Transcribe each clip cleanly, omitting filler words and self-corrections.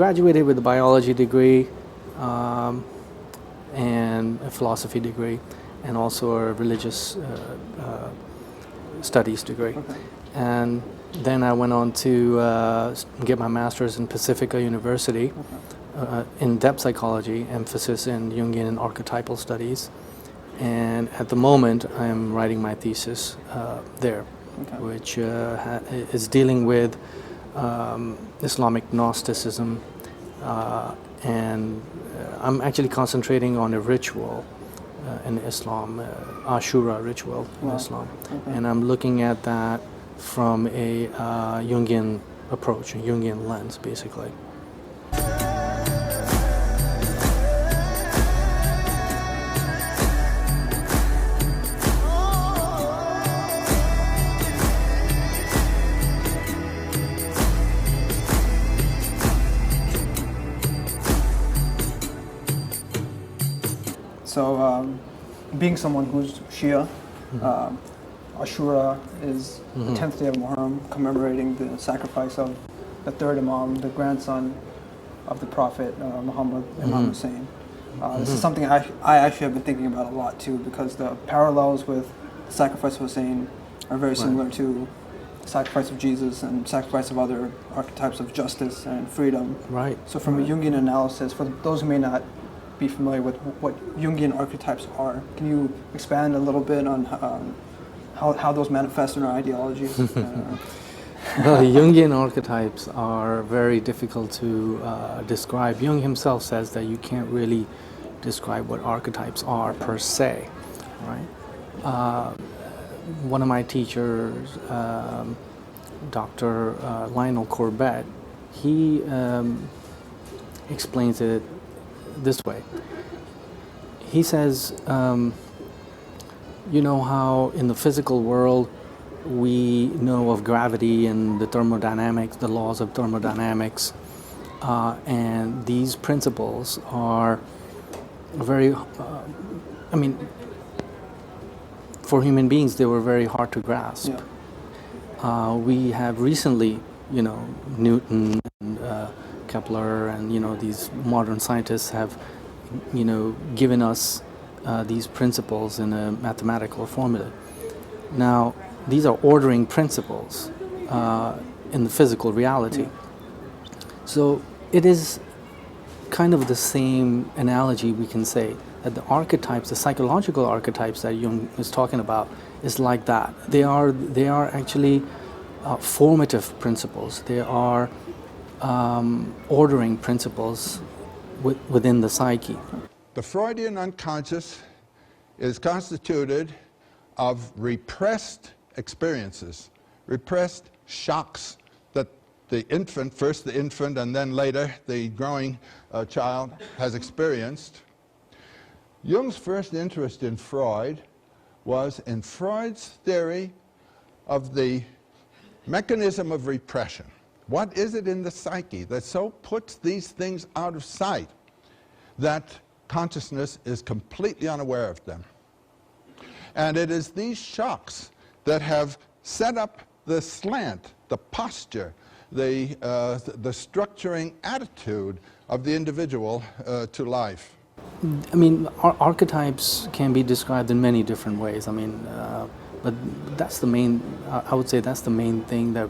graduated with a biology degree and a philosophy degree, and also a religious studies degree. Okay. And then I went on to get my master's in Pacifica University in depth psychology, emphasis in Jungian and archetypal studies. And at the moment, I am writing my thesis there, which is dealing with Islamic Gnosticism, and I'm actually concentrating on a ritual in Islam, Ashura ritual in Islam, and I'm looking at that from a Jungian approach, a Jungian lens, basically. So, being someone who's Shia, Ashura is the 10th day of Muharram, commemorating the sacrifice of the third Imam, the grandson of the Prophet Muhammad, Imam Hussein. This is something I actually have been thinking about a lot too, because the parallels with the sacrifice of Hussein are very similar to the sacrifice of Jesus and sacrifice of other archetypes of justice and freedom. Right. So from a Jungian analysis, for those who may not be familiar with what Jungian archetypes are, can you expand a little bit on how those manifest in our ideologies? Well, Jungian archetypes are very difficult to describe. Jung himself says that you can't really describe what archetypes are per se, right? One of my teachers, Dr. Lionel Corbett, he explains it this way. He says, you know how in the physical world we know of gravity and the thermodynamics, the laws of thermodynamics, and these principles are very, I mean, for human beings they were very hard to grasp. Yeah. We have recently, you know, Newton and Kepler and, you know, these modern scientists have, you know, given us these principles in a mathematical formula. Now, these are ordering principles in the physical reality. So it is kind of the same analogy we can say that the archetypes, the psychological archetypes that Jung is talking about, is like that. They are actually formative principles. They are ordering principles within the psyche. The Freudian unconscious is constituted of repressed experiences, repressed shocks that the infant, first the infant and then later the growing child has experienced. Jung's first interest in Freud was in Freud's theory of the mechanism of repression. What is it in the psyche that so puts these things out of sight that consciousness is completely unaware of them? And it is these shocks that have set up the slant, the posture, the structuring attitude of the individual to life. I mean, archetypes can be described in many different ways. I mean, but that's the main, I would say that's the main thing that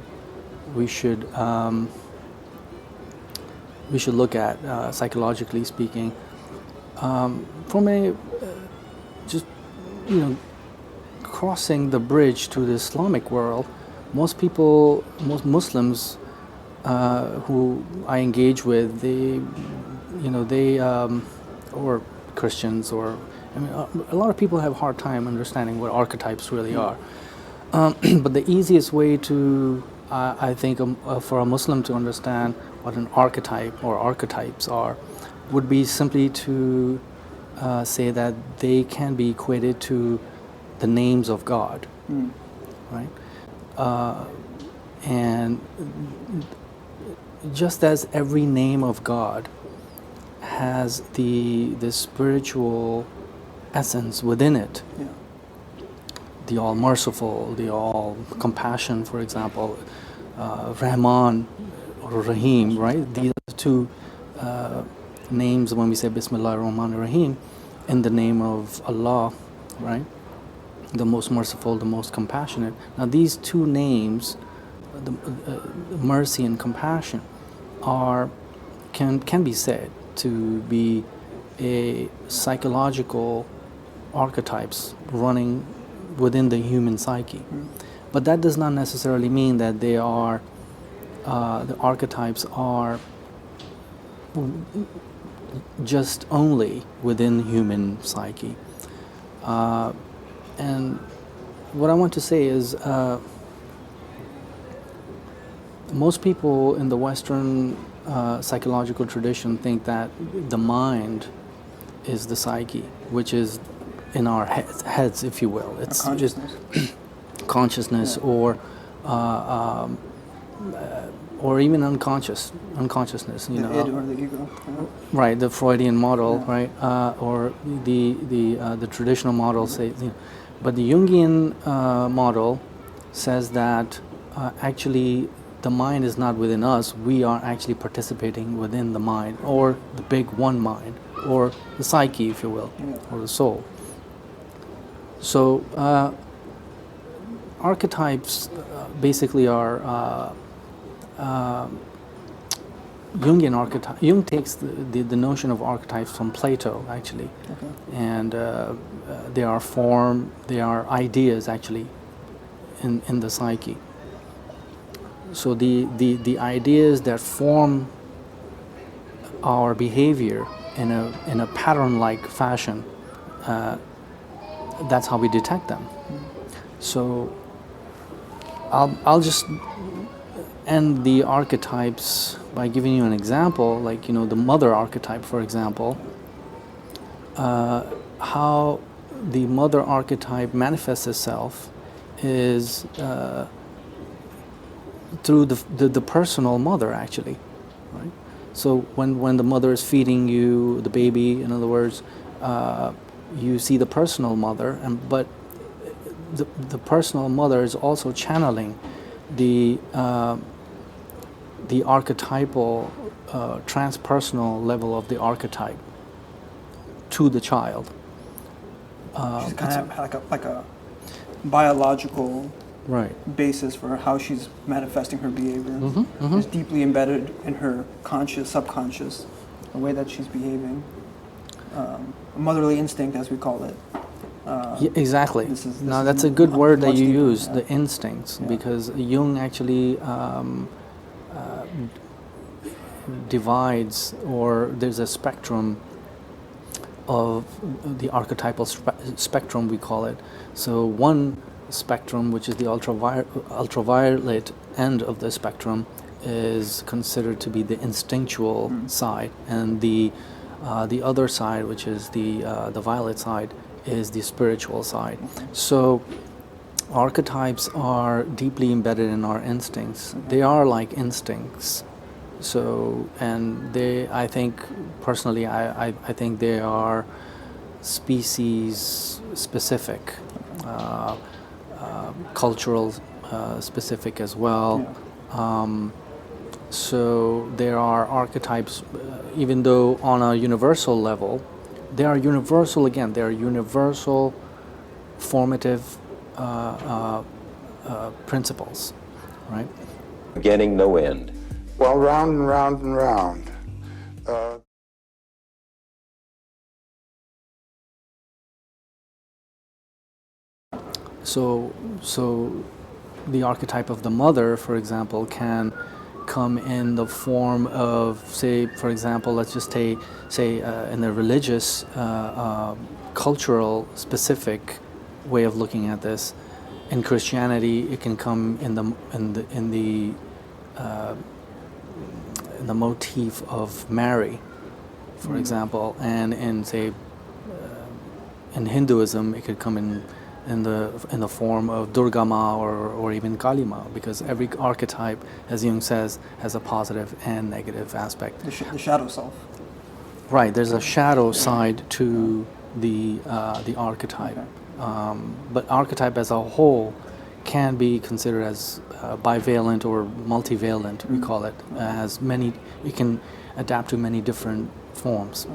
we should look at, psychologically speaking. From a, just, you know, crossing the bridge to the Islamic world, most people, most Muslims who I engage with, they, you know, they, or Christians, or, I mean, a lot of people have a hard time understanding what archetypes really are. But the easiest way to, I think, for a Muslim to understand what an archetype or archetypes are would be simply to say that they can be equated to the names of God, right? And just as every name of God has the spiritual essence within it, the all-merciful, the all-compassion, for example, Rahman or Rahim, right? These are the two names when we say Bismillah ar-Rahman ar-Rahim, in the name of Allah, right? The most merciful, the most compassionate. Now these two names, the mercy and compassion, can be said to be a psychological archetypes running within the human psyche. But that does not necessarily mean that they are the archetypes are just only within human psyche. And what I want to say is most people in the Western psychological tradition think that the mind is the psyche, which is in our heads, if you will. It's consciousness. Consciousness, yeah. Or even unconsciousness. You know, id or the ego. Yeah. Right, the Freudian model, Yeah. right, or the traditional model say, but the Jungian model says that actually the mind is not within us. We are actually participating within the mind, or the big one mind, or the psyche, if you will, Yeah. or the soul. So archetypes basically are Jungian archetype. Jung takes the notion of archetypes from Plato, actually, Okay. and they are ideas actually in the psyche. So the ideas that form our behavior in a pattern-like fashion, that's how we detect them. So I'll just end the archetypes by giving you an example, like, you know, the mother archetype, for example. How the mother archetype manifests itself is through the personal mother, actually, right? So when the mother is feeding you the baby, in other words, you see the personal mother, but the personal mother is also channeling the archetypal, transpersonal level of the archetype to the child. She's kind of like a biological Right. basis for how she's manifesting her behavior. It's deeply embedded in her conscious, subconscious, the way that she's behaving. A motherly instinct, as we call it. Yeah, exactly. This is That's a good word that much you deeper, use, yeah. the instincts, Yeah. because Jung actually divides, or there's a spectrum of the archetypal spectrum, we call it. So one spectrum, which is the ultraviolet end of the spectrum, is considered to be the instinctual side, and the other side, which is the violet side, is the spiritual side. So archetypes are deeply embedded in our instincts. They are like instincts. So, and I think personally, I think they are species specific, cultural specific as well. Yeah. So there are archetypes, even though on a universal level, they are universal again. They are universal formative principles, right? Beginning, no end. Well, round and round and round. So the archetype of the mother, for example, can come in the form of, say, for example, let's just say in the religious, cultural, specific way of looking at this. In Christianity, it can come in the motif of Mary, for example, and in, say, in Hinduism, it could come in the form of Durga Ma or even Kali Ma, because every archetype, as Jung says, has a positive and negative aspect. The shadow self. Right, there's a shadow side to the archetype. Okay. But archetype as a whole can be considered as bivalent or multivalent, we call it, has many, it can adapt to many different forms.